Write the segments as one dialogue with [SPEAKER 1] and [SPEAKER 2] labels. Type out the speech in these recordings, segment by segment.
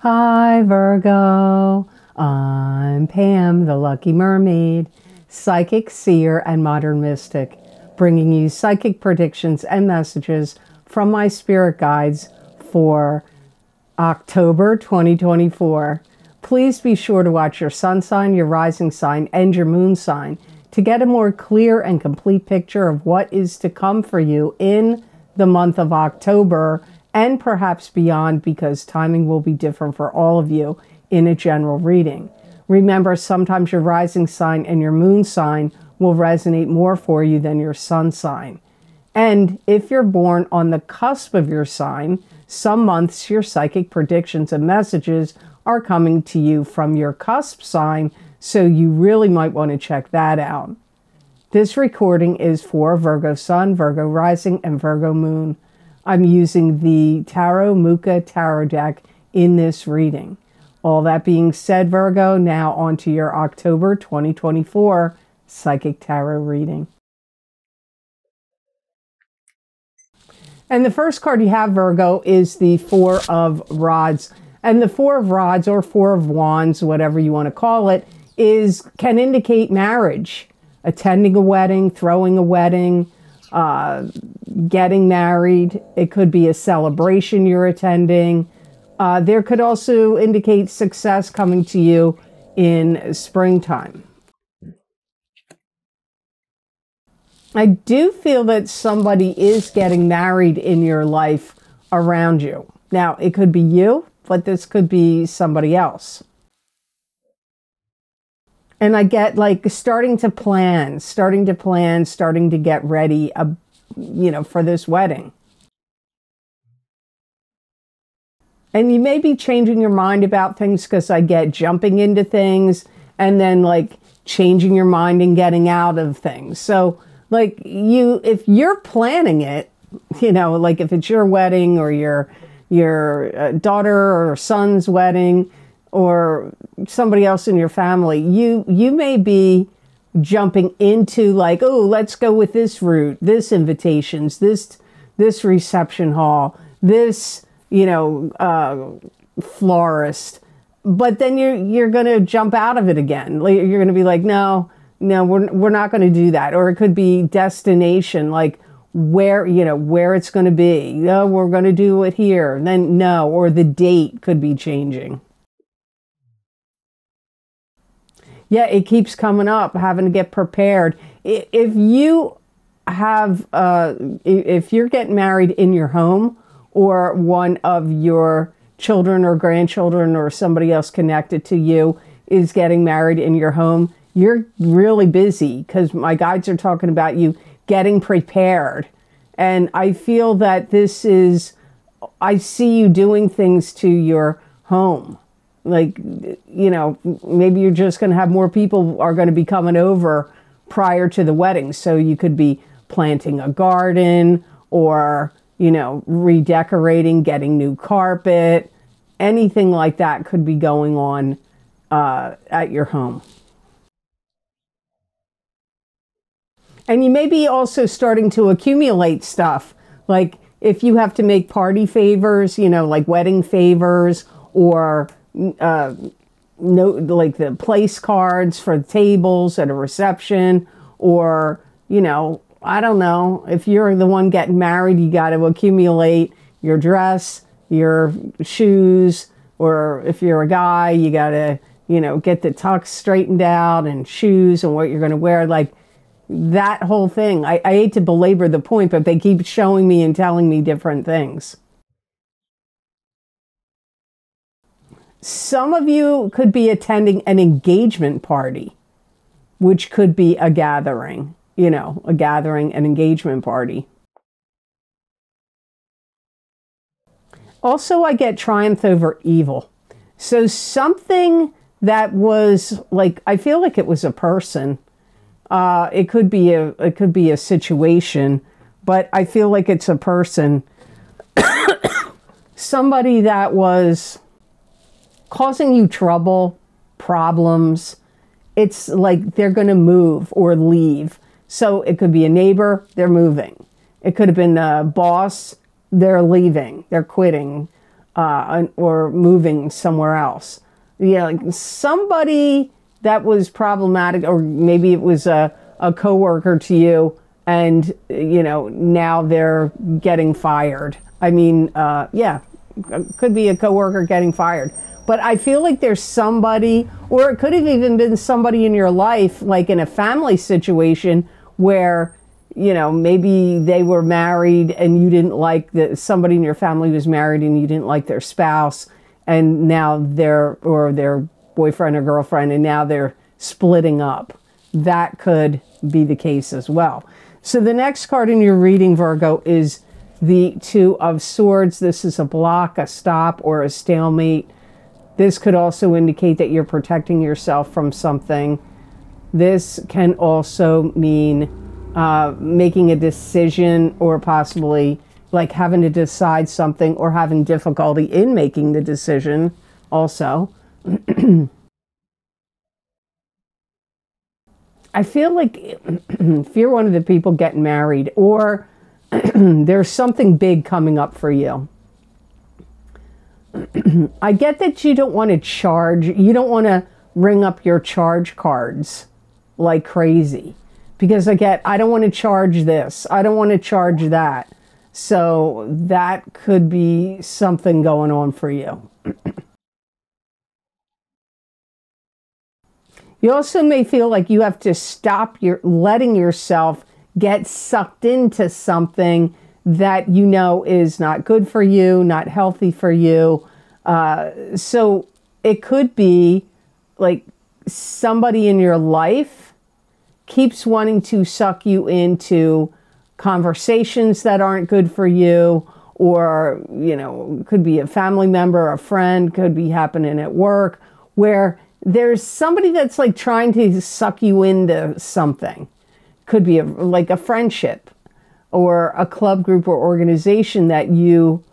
[SPEAKER 1] Hi Virgo, I'm Pam, the Lucky Mermaid, psychic, seer, and modern mystic, bringing you psychic predictions and messages from my spirit guides for October 2024. Please be sure to watch your sun sign, your rising sign, and your moon sign to get a more clear and complete picture of what is to come for you in the month of October and perhaps beyond, because timing will be different for all of you in a general reading. Remember, sometimes your rising sign and your moon sign will resonate more for you than your sun sign. And if you're born on the cusp of your sign, some months your psychic predictions and messages are coming to you from your cusp sign, so you really might want to check that out. This recording is for Virgo Sun, Virgo Rising, and Virgo Moon. I'm using the Tarot Mucha Tarot deck in this reading. All that being said, Virgo, now on to your October 2024 Psychic Tarot reading. And the first card you have, Virgo, is the Four of Rods. And the Four of Rods, or Four of Wands, whatever you want to call it, can indicate marriage, attending a wedding, throwing a wedding, getting married. It could be a celebration you're attending. There could also indicate success coming to you in springtime. I do feel that somebody is getting married in your life around you. Now, it could be you, but this could be somebody else. And I get like starting to plan, starting to get ready, for this wedding. And you may be changing your mind about things, because I get jumping into things and then like changing your mind and getting out of things. So like if you're planning it, like if it's your wedding or your daughter or son's wedding, or somebody else in your family, you may be jumping into like, oh, let's go with this route, this invitations, this reception hall, this, florist. But then you're going to jump out of it again. You're going to be like, no, we're not going to do that. Or it could be destination, like where it's going to be. No, we're going to do it here. Then no, or the date could be changing. Yeah, it keeps coming up, having to get prepared. If you have, if you're getting married in your home, or one of your children or grandchildren or somebody else connected to you is getting married in your home, you're really busy, because my guides are talking about you getting prepared. And I feel that I see you doing things to your home. Like, maybe you're just going to have more people are going to be coming over prior to the wedding. So you could be planting a garden, or, redecorating, getting new carpet, anything like that could be going on at your home. And you may be also starting to accumulate stuff. Like if you have to make party favors, like wedding favors, or like the place cards for the tables at a reception, or I don't know, if you're the one getting married, you got to accumulate your dress, your shoes, or if you're a guy, you got to get the tux straightened out, and shoes, and what you're going to wear, like that whole thing. I hate to belabor the point, but they keep showing me and telling me different things. Some of you could be attending an engagement party, which could be a gathering, an engagement party. Also, I get triumph over evil. So something that was like, I feel like it was a person. It could be a situation, but I feel like it's a person. Somebody that was causing you trouble, problems. It's like they're going to move or leave. So it could be a neighbor, they're moving. It could have been a boss, they're leaving, they're quitting. or moving somewhere else. Yeah, like somebody that was problematic, or maybe it was a coworker to you, and now they're getting fired. I mean, yeah, could be a coworker getting fired. But I feel like there's somebody, or it could have even been somebody in your life, like in a family situation where, maybe they were married and you didn't like somebody in your family was married and you didn't like their spouse, and now their boyfriend or girlfriend, and now they're splitting up. That could be the case as well. So the next card in your reading, Virgo, is the Two of Swords. This is a block, a stop, or a stalemate. This could also indicate that you're protecting yourself from something. This can also mean making a decision, or possibly like having to decide something, or having difficulty in making the decision also. I feel like if you're one of the people getting married, or there's something big coming up for you. I get that you don't want to ring up your charge cards like crazy, because I don't want to charge this, I don't want to charge that. So that could be something going on for you. You also may feel like you have to stop letting yourself get sucked into something that is not good for you, not healthy for you. So it could be like somebody in your life keeps wanting to suck you into conversations that aren't good for you, or, could be a family member, a friend, could be happening at work, where there's somebody that's like trying to suck you into something. Could be like a friendship or a club group or organization that you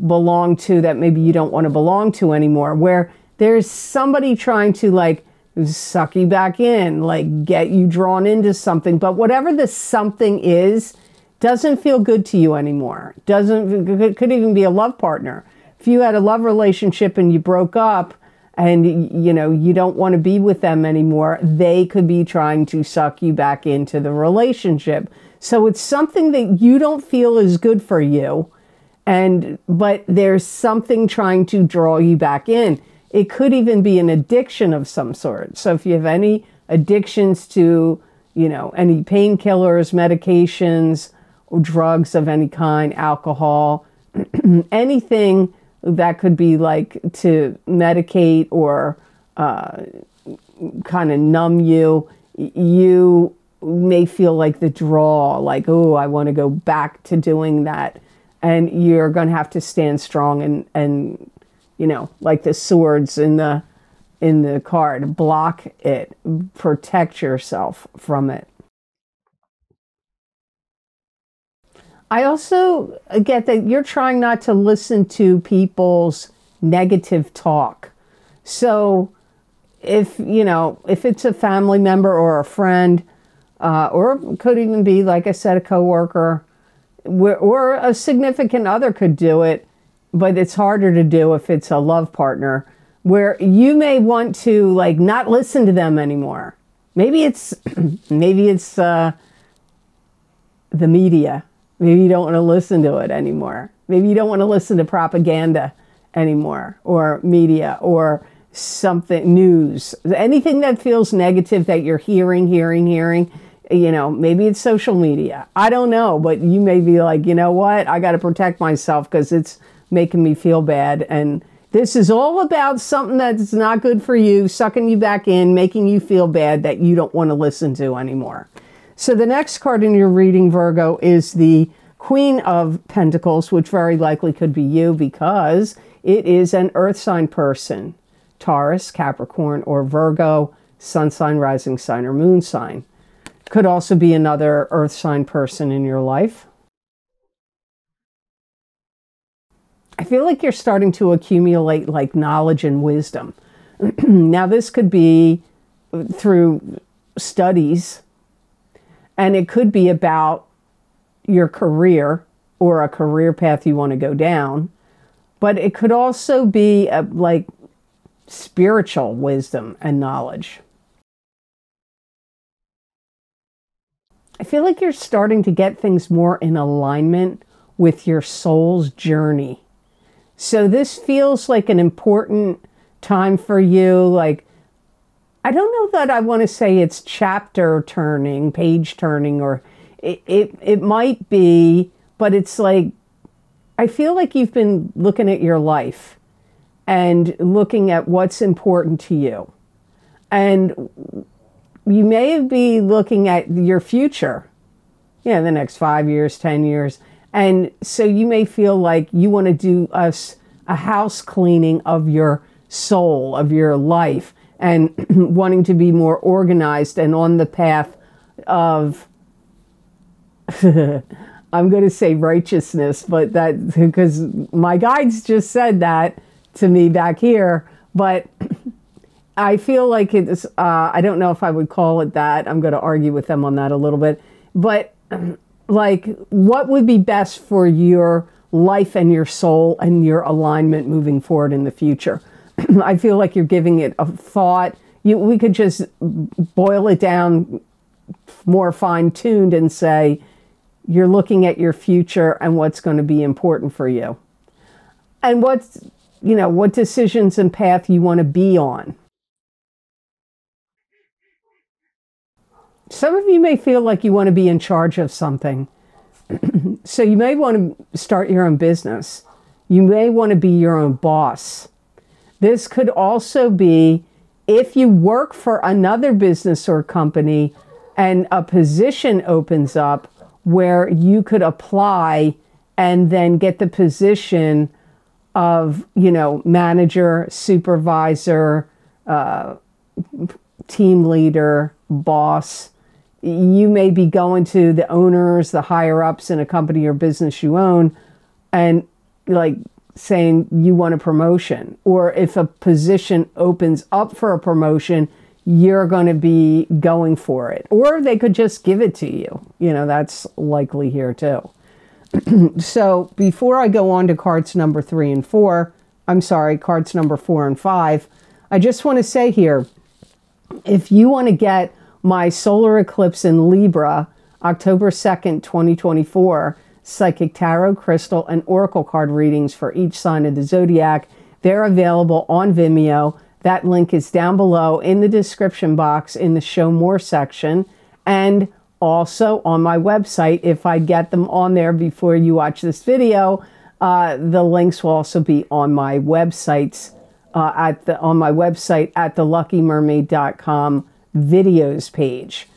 [SPEAKER 1] belong to that maybe you don't want to belong to anymore, where there's somebody trying to like suck you back in, like get you drawn into something. But whatever the something is, doesn't feel good to you anymore. It could even be a love partner. If you had a love relationship and you broke up, and you don't want to be with them anymore, they could be trying to suck you back into the relationship. So it's something that you don't feel is good for you, but there's something trying to draw you back in. It could even be an addiction of some sort. So if you have any addictions to, any painkillers, medications, or drugs of any kind, alcohol, anything that could be like to medicate or kind of numb you, you may feel like the draw, like, oh, I want to go back to doing that. And you're going to have to stand strong and like the swords in the card, block it, protect yourself from it. I also get that you're trying not to listen to people's negative talk. So if it's a family member or a friend, or it could even be, like I said, a coworker, or a significant other could do it, but it's harder to do if it's a love partner, where you may want to like not listen to them anymore. Maybe it's the media. Maybe you don't want to listen to it anymore. Maybe you don't want to listen to propaganda anymore, or media, or something, news, anything that feels negative that you're hearing. Maybe it's social media. I don't know, but you may be like, you know what? I got to protect myself because it's making me feel bad. And this is all about something that's not good for you, sucking you back in, making you feel bad, that you don't want to listen to anymore. So the next card in your reading, Virgo, is the Queen of Pentacles, which very likely could be you, because it is an earth sign person. Taurus, Capricorn, or Virgo, sun sign, rising sign, or moon sign. Could also be another earth sign person in your life. I feel like you're starting to accumulate like knowledge and wisdom. Now this could be through studies, and it could be about your career or a career path you want to go down. but it could also be like spiritual wisdom and knowledge. I feel like you're starting to get things more in alignment with your soul's journey. So this feels like an important time for you. Like, I don't know that I want to say it's chapter turning, page turning, or it might be, but it's like, I feel like you've been looking at your life and looking at what's important to you. And you may be looking at your future, the next 5 years, 10 years. And so you may feel like you want to do a house cleaning of your soul, of your life, and wanting to be more organized and on the path of, I'm going to say righteousness, but that, because my guides just said that to me back here, but I feel like it's, I don't know if I would call it that. I'm going to argue with them on that a little bit, but like, what would be best for your life and your soul and your alignment moving forward in the future? I feel like you're giving it a thought. We could just boil it down more fine-tuned and say, you're looking at your future and what's going to be important for you. And what decisions and path you want to be on. Some of you may feel like you want to be in charge of something. So you may want to start your own business. You may want to be your own boss. This could also be if you work for another business or company and a position opens up where you could apply and then get the position of, manager, supervisor, team leader, boss. You may be going to the owners, the higher ups in a company or business you own, and like saying you want a promotion. Or if a position opens up for a promotion, you're going to be going for it. Or they could just give it to you. That's likely here too. So before I go on to cards number 3 and 4, cards number 4 and 5, I just want to say here, if you want to get my solar eclipse in Libra, October 2nd, 2024, psychic tarot, crystal, and oracle card readings for each sign of the zodiac, they're available on Vimeo. That link is down below in the description box in the Show More section, and also on my website. If I get them on there before you watch this video, the links will also be on my websites at the luckymermaid.com videos page.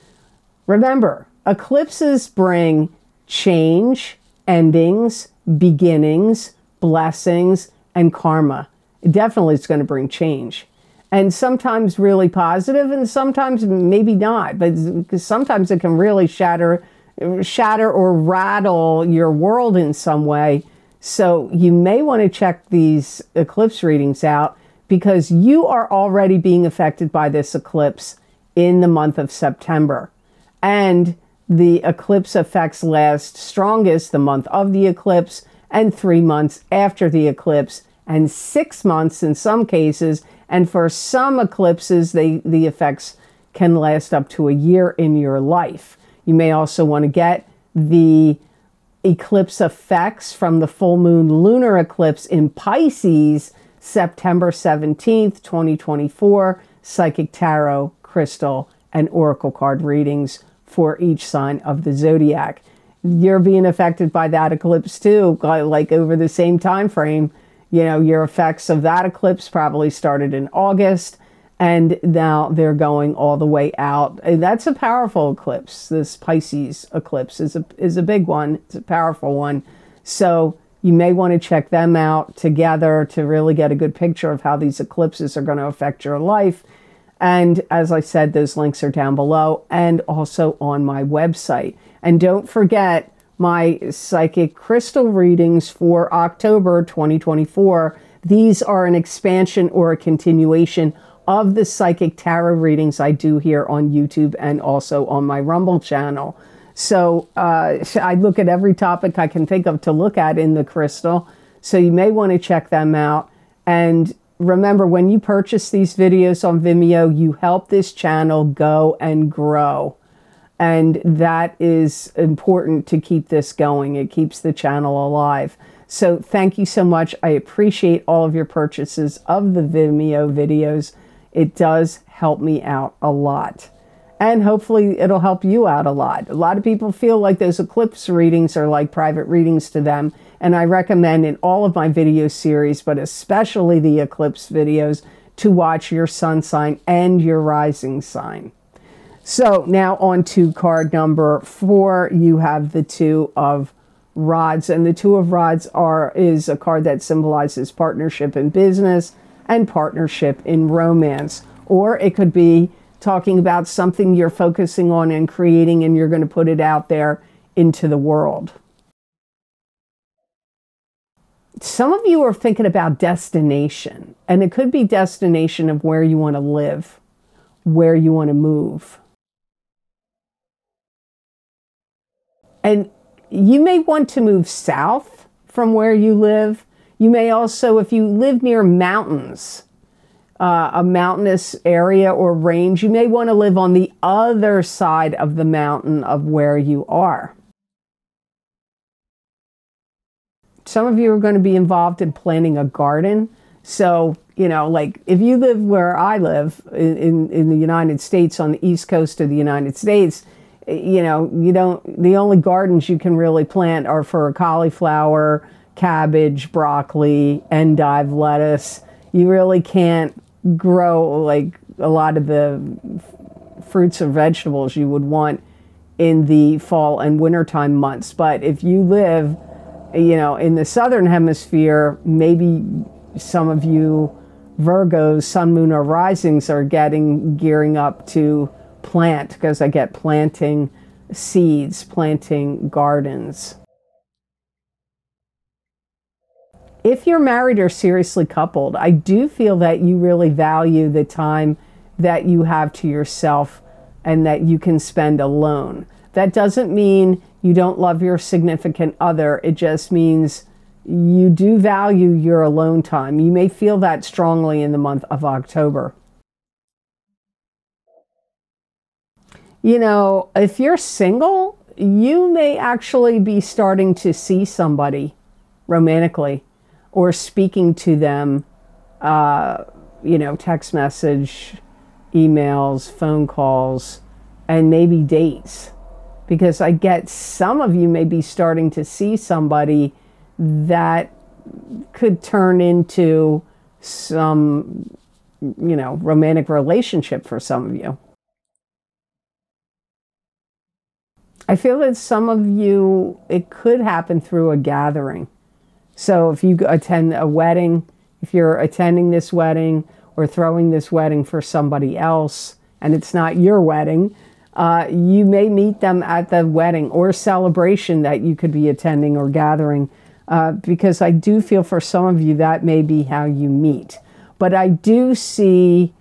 [SPEAKER 1] Remember, eclipses bring change, endings, beginnings, blessings, and karma. Definitely it's going to bring change. And sometimes really positive, and sometimes maybe not. But sometimes it can really shatter or rattle your world in some way. So you may want to check these eclipse readings out, because you are already being affected by this eclipse in the month of September. And the eclipse effects last strongest the month of the eclipse, and 3 months after the eclipse, and 6 months in some cases. And for some eclipses, the effects can last up to a year in your life. You may also want to get the eclipse effects from the full moon lunar eclipse in Pisces, September 17th, 2024, psychic tarot, crystal, and oracle card readings for each sign of the zodiac. You're being affected by that eclipse too, like over the same time frame. Your effects of that eclipse probably started in August, and now they're going all the way out. And that's a powerful eclipse. This Pisces eclipse is a big one. It's a powerful one. So you may want to check them out together to really get a good picture of how these eclipses are going to affect your life. And as I said, those links are down below and also on my website. And don't forget my psychic crystal readings for October 2024. These are an expansion or a continuation of the psychic tarot readings I do here on YouTube and also on my Rumble channel. So I look at every topic I can think of to look at in the crystal. So you may want to check them out. And remember, when you purchase these videos on Vimeo, you help this channel go and grow. And that is important to keep this going. It keeps the channel alive. So thank you so much. I appreciate all of your purchases of the Vimeo videos. It does help me out a lot. And hopefully it'll help you out a lot. A lot of people feel like those eclipse readings are like private readings to them. And I recommend in all of my video series, but especially the eclipse videos, to watch your sun sign and your rising sign. So now on to card number 4, you have the Two of Rods. And the Two of Rods is a card that symbolizes partnership in business and partnership in romance. Or it could be talking about something you're focusing on and creating, and you're going to put it out there into the world. Some of you are thinking about destination, and it could be destination of where you want to live, where you want to move. And you may want to move south from where you live. You may also, if you live near mountains, a mountainous area or range, you may want to live on the other side of the mountain of where you are. Some of you are going to be involved in planting a garden. So, you know, like if you live where I live in the United States, on the East Coast of the United States, you know, the only gardens you can really plant are for cauliflower, cabbage, broccoli, endive, lettuce. You really can't grow like a lot of the fruits or vegetables you would want in the fall and wintertime months. But if you live, you know, in the southern hemisphere, maybe some of you Virgos, sun, moon, or risings are gearing up to plant, because I get planting seeds, planting gardens. If you're married or seriously coupled, I do feel that you really value the time that you have to yourself and that you can spend alone. That doesn't mean you don't love your significant other. It just means you do value your alone time. You may feel that strongly in the month of October. You know, if you're single, you may actually be starting to see somebody romantically, or speaking to them, you know, text message, emails, phone calls, and maybe dates. Because I get some of you may be starting to see somebody that could turn into some, you know, romantic relationship for some of you. I feel that some of you, it could happen through a gathering. So if you attend a wedding, if you're attending this wedding or throwing this wedding for somebody else, and it's not your wedding, you may meet them at the wedding or celebration that you could be attending or gathering, because I do feel for some of you that may be how you meet. But I do see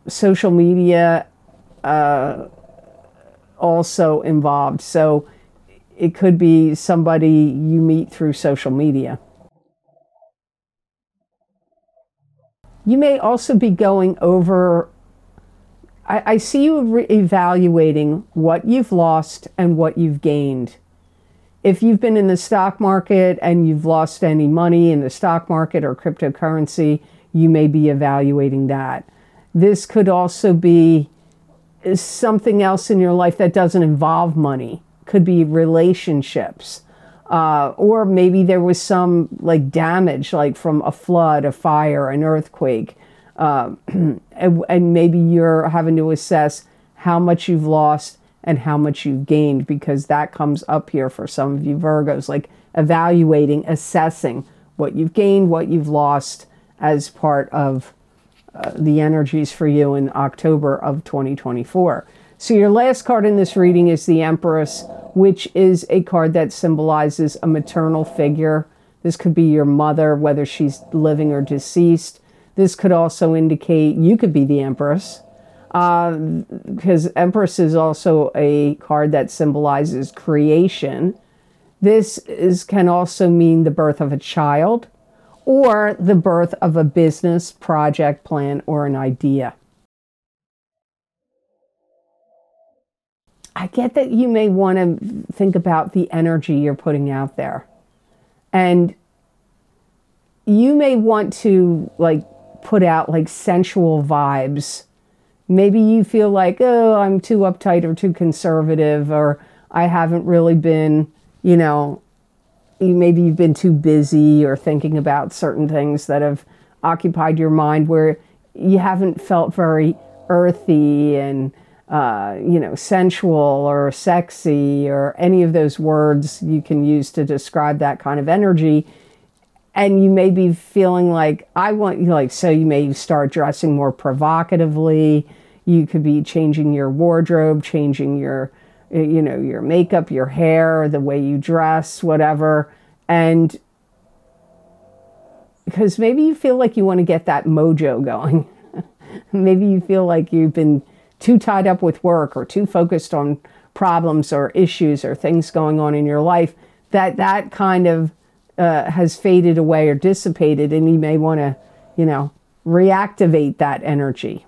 [SPEAKER 1] social media also involved. So it could be somebody you meet through social media. You may also be going over, I see you evaluating what you've lost and what you've gained. If you've been in the stock market and you've lost any money in the stock market or cryptocurrency, you may be evaluating that. This could also be something else in your life that doesn't involve money. Could be relationships, or maybe there was some like damage, like from a flood, a fire, an earthquake, and maybe you're having to assess how much you've lost and how much you've gained, because that comes up here for some of you Virgos, like evaluating, assessing what you've gained, what you've lost as part of the energies for you in October of 2024. So your last card in this reading is the Empress, which is a card that symbolizes a maternal figure. This could be your mother, whether she's living or deceased. This could also indicate you could be the Empress, because Empress is also a card that symbolizes creation. Can also mean the birth of a child or the birth of a business, project, plan, or an idea. I get that you may want to think about the energy you're putting out there. And you may want to put out sensual vibes. Maybe you feel like, oh, I'm too uptight or too conservative, or I haven't really been, maybe you've been too busy or thinking about certain things that have occupied your mind where you haven't felt very earthy and sensual or sexy or any of those words you can use to describe that kind of energy. And you may be feeling like, so you may start dressing more provocatively. You could be changing your wardrobe, changing your makeup, your hair, the way you dress, whatever. And because maybe you feel like you want to get that mojo going. Maybe you feel like you've been too tied up with work or too focused on problems or issues or things going on in your life that kind of has faded away or dissipated, and you may want to, reactivate that energy.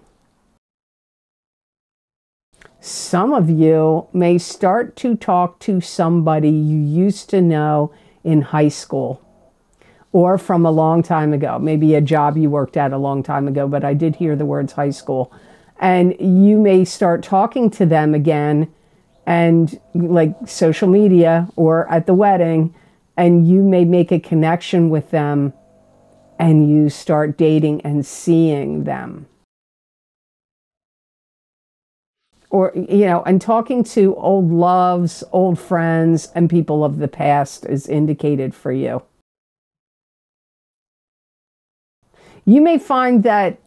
[SPEAKER 1] Some of you may start to talk to somebody you used to know in high school or from a long time ago, maybe a job you worked at a long time ago, but I did hear the words high school. And you may start talking to them again, and social media or at the wedding, and you may make a connection with them and you start dating and seeing them. Or, and talking to old loves, old friends, and people of the past is indicated for you. You may find that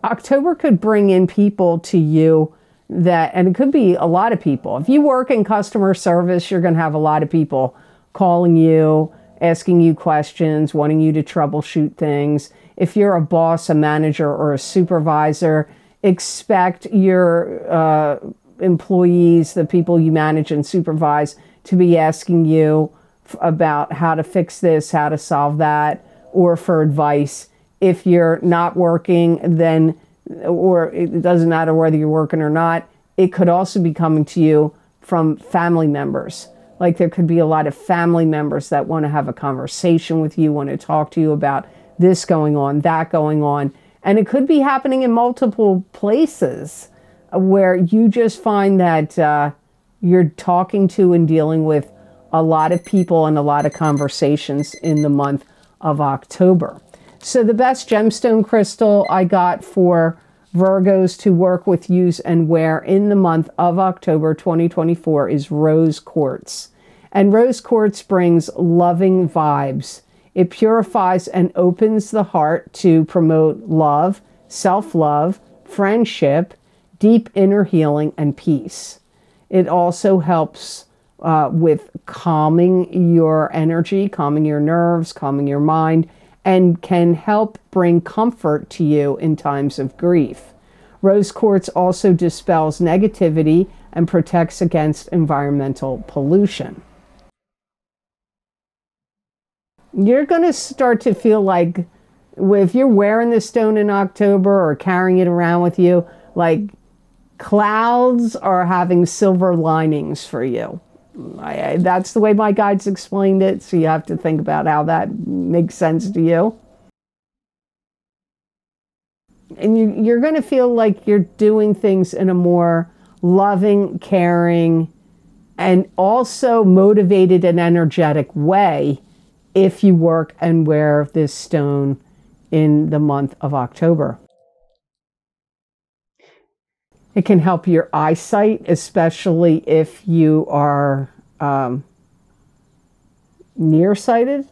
[SPEAKER 1] October could bring in people to you and it could be a lot of people. If you work in customer service, you're going to have a lot of people calling you, asking you questions, wanting you to troubleshoot things. If you're a boss, a manager, or a supervisor, expect your employees, the people you manage and supervise, to be asking you about how to fix this, how to solve that, or for advice. If you're not working, then, or it doesn't matter whether you're working or not, it could also be coming to you from family members. There could be a lot of family members that want to have a conversation with you, want to talk to you about this going on, that going on. And it could be happening in multiple places where you just find that you're talking to and dealing with a lot of people and a lot of conversations in the month of October. So the best gemstone crystal I got for Virgos to work with, use, and wear in the month of October 2024 is rose quartz. And rose quartz brings loving vibes. It purifies and opens the heart to promote love, self-love, friendship, deep inner healing, and peace. It also helps with calming your energy, calming your nerves, calming your mind, and can help bring comfort to you in times of grief. Rose quartz also dispels negativity and protects against environmental pollution. You're going to start to feel like, if you're wearing this stone in October or carrying it around with you, clouds are having silver linings for you. That's the way my guides explained it, so you have to think about how that makes sense to you. And you're going to feel like you're doing things in a more loving, caring, and also motivated and energetic way if you work and wear this stone in the month of October. It can help your eyesight, especially if you are nearsighted.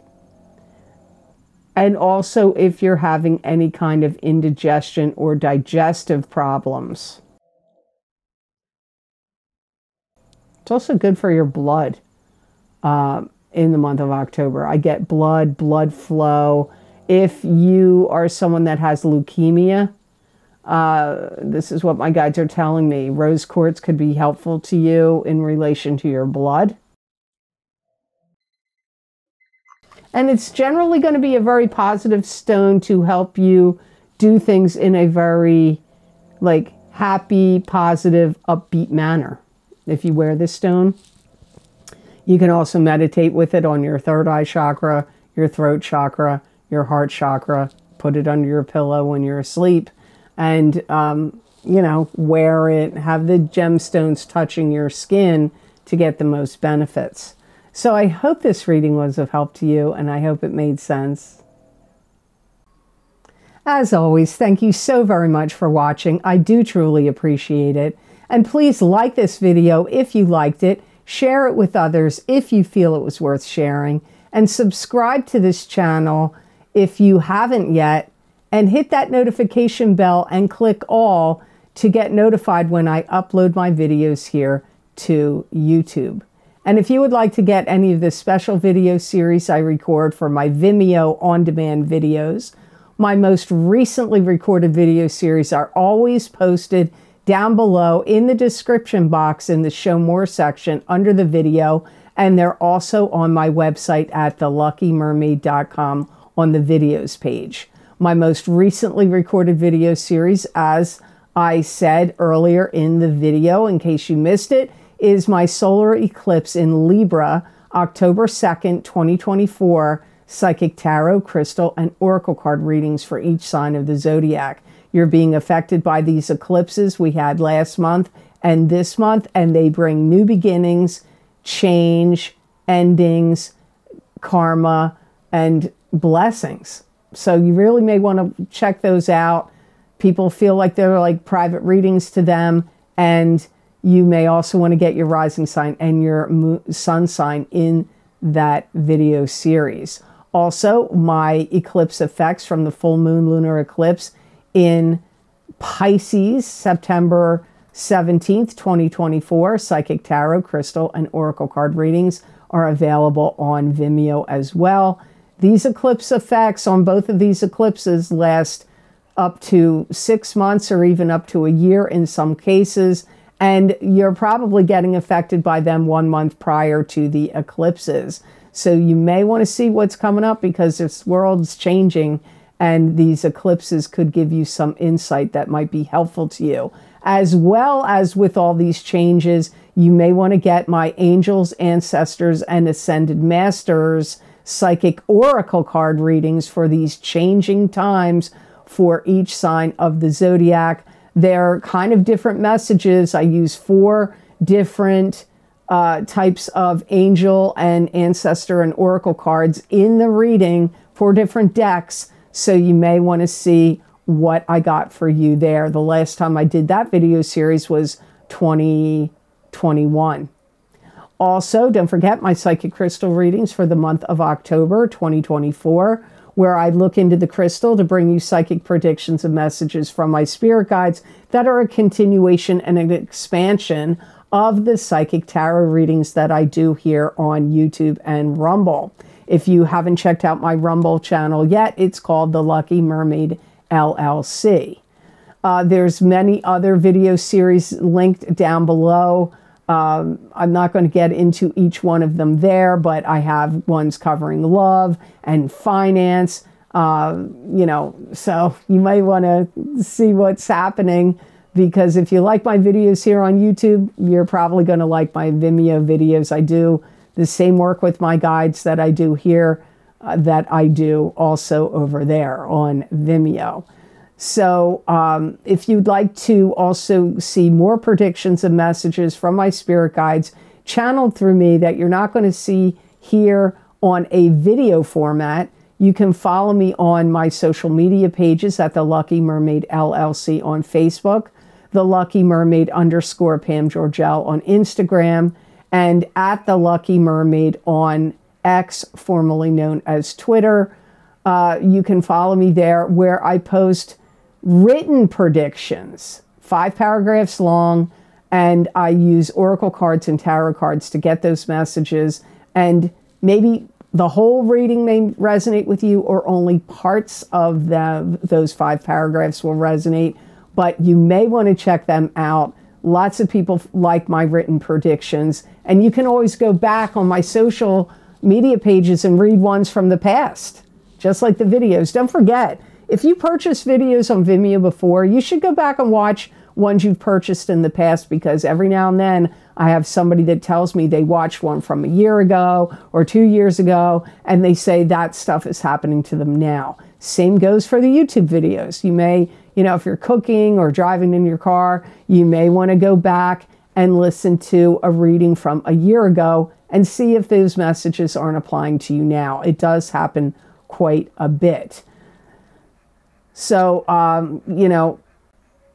[SPEAKER 1] And also if you're having any kind of indigestion or digestive problems. It's also good for your blood in the month of October. I get blood flow. If you are someone that has leukemia, this is what my guides are telling me. Rose quartz could be helpful to you in relation to your blood. And it's generally going to be a very positive stone to help you do things in a very like happy, positive, upbeat manner. If you wear this stone, you can also meditate with it on your third eye chakra, your throat chakra, your heart chakra. Put it under your pillow when you're asleep, and you know, wear it. Have the gemstones touching your skin to get the most benefits. So I hope this reading was of help to you, and I hope it made sense. As always, thank you so very much for watching. I do truly appreciate it. And please like this video if you liked it. Share it with others if you feel it was worth sharing. And subscribe to this channel if you haven't yet. And hit that notification bell and click all to get notified when I upload my videos here to YouTube. And if you would like to get any of the special video series I record for my Vimeo on-demand videos, my most recently recorded video series are always posted down below in the description box in the Show More section under the video, and they're also on my website at theluckymermaid.com on the videos page. My most recently recorded video series, as I said earlier in the video, in case you missed it, is my solar eclipse in Libra, October 2nd, 2024, psychic tarot, crystal, and oracle card readings for each sign of the zodiac. You're being affected by these eclipses we had last month and this month, and they bring new beginnings, change, endings, karma, and blessings. So you really may want to check those out. People feel like they're like private readings to them, and you may also want to get your rising sign and your sun sign in that video series. Also, my eclipse effects from the full moon lunar eclipse in Pisces, September 17th, 2024, psychic tarot, crystal, and oracle card readings are available on Vimeo as well. These eclipse effects on both of these eclipses last up to 6 months or even up to a year in some cases, and you're probably getting affected by them 1 month prior to the eclipses. So you may want to see what's coming up, because this world's changing, and these eclipses could give you some insight that might be helpful to you. As well as with all these changes, you may want to get my angels, ancestors, and ascended masters psychic oracle card readings for these changing times for each sign of the zodiac. They're kind of different messages. I use 4 different types of angel and ancestor and oracle cards in the reading, 4 different decks. So you may want to see what I got for you there. The last time I did that video series was 2021. Also, don't forget my psychic crystal readings for the month of October 2024, where I look into the crystal to bring you psychic predictions and messages from my spirit guides that are a continuation and an expansion of the psychic tarot readings that I do here on YouTube and Rumble. If you haven't checked out my Rumble channel yet, it's called the Lucky Mermaid LLC. There's many other video series linked down below. I'm not going to get into each one of them there, but I have ones covering love and finance, you know, so you may want to see what's happening, because if you like my videos here on YouTube, you're probably going to like my Vimeo videos. I do the same work with my guides that I do here, that I do also over there on Vimeo. So if you'd like to also see more predictions and messages from my spirit guides channeled through me that you're not going to see here on a video format, you can follow me on my social media pages at the Lucky Mermaid LLC on Facebook, the Lucky Mermaid _ Pam Georgel on Instagram, and at the Lucky Mermaid on X, formerly known as Twitter. You can follow me there, where I post written predictions, 5 paragraphs long, and I use oracle cards and tarot cards to get those messages. And maybe the whole reading may resonate with you, or only parts of those 5 paragraphs will resonate, but you may want to check them out. Lots of people like my written predictions, and you can always go back on my social media pages and read ones from the past, just like the videos. Don't forget, if you purchased videos on Vimeo before, you should go back and watch ones you've purchased in the past, because every now and then I have somebody that tells me they watched one from a year ago or 2 years ago, and they say that stuff is happening to them now. Same goes for the YouTube videos. You may, if you're cooking or driving in your car, you may want to go back and listen to a reading from a year ago and see if those messages aren't applying to you now. It does happen quite a bit. So,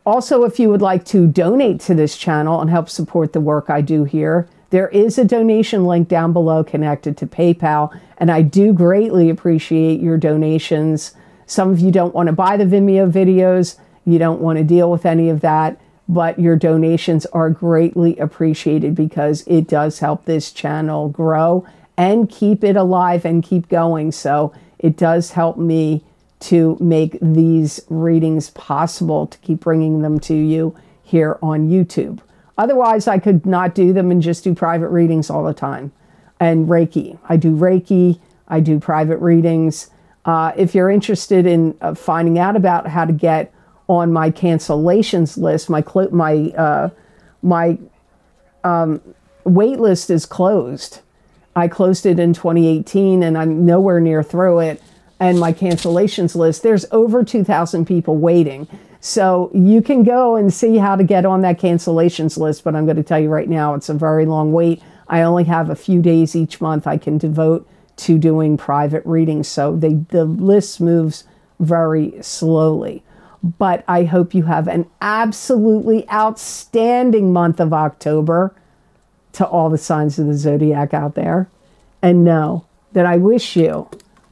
[SPEAKER 1] also, if you would like to donate to this channel and help support the work I do here, there is a donation link down below connected to PayPal, and I do greatly appreciate your donations. Some of you don't want to buy the Vimeo videos, you don't want to deal with any of that, but your donations are greatly appreciated because it does help this channel grow and keep it alive and keep going. So it does help me to make these readings possible, to keep bringing them to you here on YouTube. Otherwise, I could not do them and just do private readings all the time. And Reiki. I do Reiki. I do private readings. If you're interested in finding out about how to get on my cancellations list, my wait list is closed. I closed it in 2018 and I'm nowhere near through it. And my cancellations list, there's over 2,000 people waiting. So you can go and see how to get on that cancellations list, but I'm going to tell you right now, it's a very long wait. I only have a few days each month I can devote to doing private readings. So the list moves very slowly. But I hope you have an absolutely outstanding month of October, to all the signs of the zodiac out there. And know that I wish you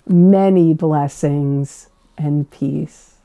[SPEAKER 1] many blessings and peace.